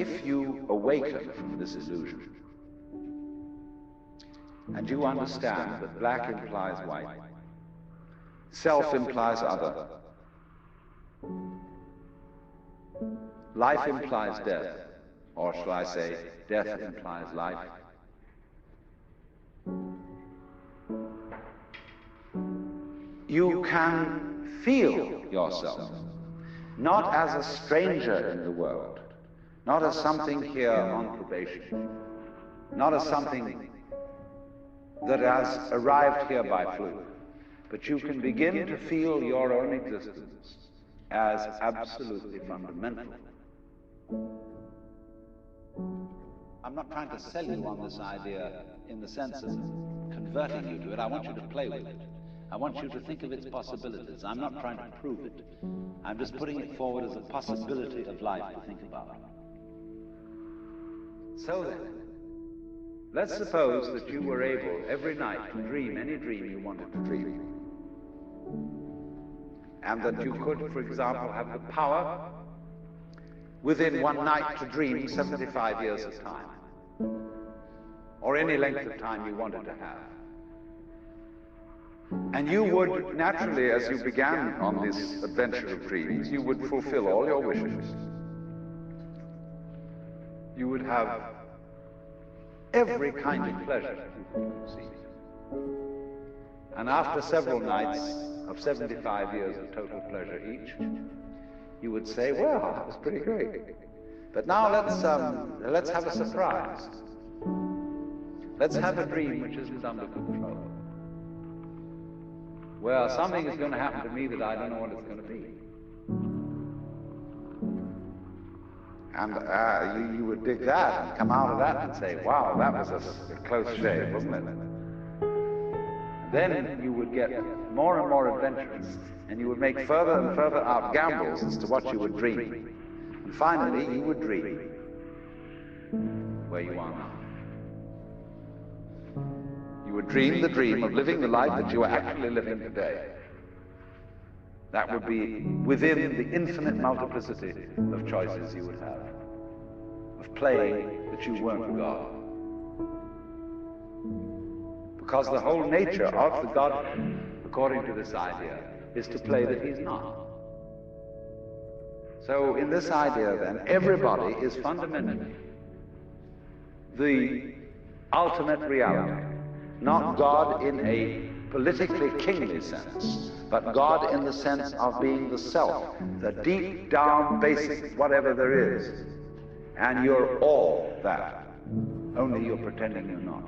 if you awaken from this illusion, and you understand that black implies white, self implies other, life implies death, or shall I say, death implies life, you can feel yourself not as a stranger in the world, not as something here on probation, not as something that has arrived here by fluke, but you can begin to feel your own existence as absolutely fundamental. I'm not trying to sell you on this idea in the sense of converting you to it. I want you to play with it. I want you to think of its possibilities. I'm not trying to prove it. I'm just putting it forward as a possibility of life to think about. So then, let's suppose that you were able every night to dream any dream you wanted to dream. And that you could, for example, have the power within one night to dream 75 years of time, or any length of time you wanted to have. And you would naturally, as you began on this adventure of dreams, you would fulfill all your wishes. You would have every kind of pleasure you could conceive. And after several nights of 75 years of total pleasure each, you would say, well, that was pretty great. But now let's have a surprise. Let's have a dream which isn't under control. Well, something is going to happen to me that I don't know what it's going to be. And you would dig that and come out of that and say, wow, that was a close shave, wasn't it? Then you would get more and more adventurous, and you would make further and further out gambles as to what you would dream. And finally, you would dream where you are now. You would dream the dream of living the life that you are actually living today. That would be within the infinite multiplicity of choices you would have, of playing that you weren't God. Because the whole nature of the Godhead, according to this idea, is to play that he's not. So in this idea then, everybody is fundamentally the ultimate reality. Not God in a politically kingly sense, but God in the sense of being the self, the deep down basic whatever there is. And you're all that, only you're pretending you're not.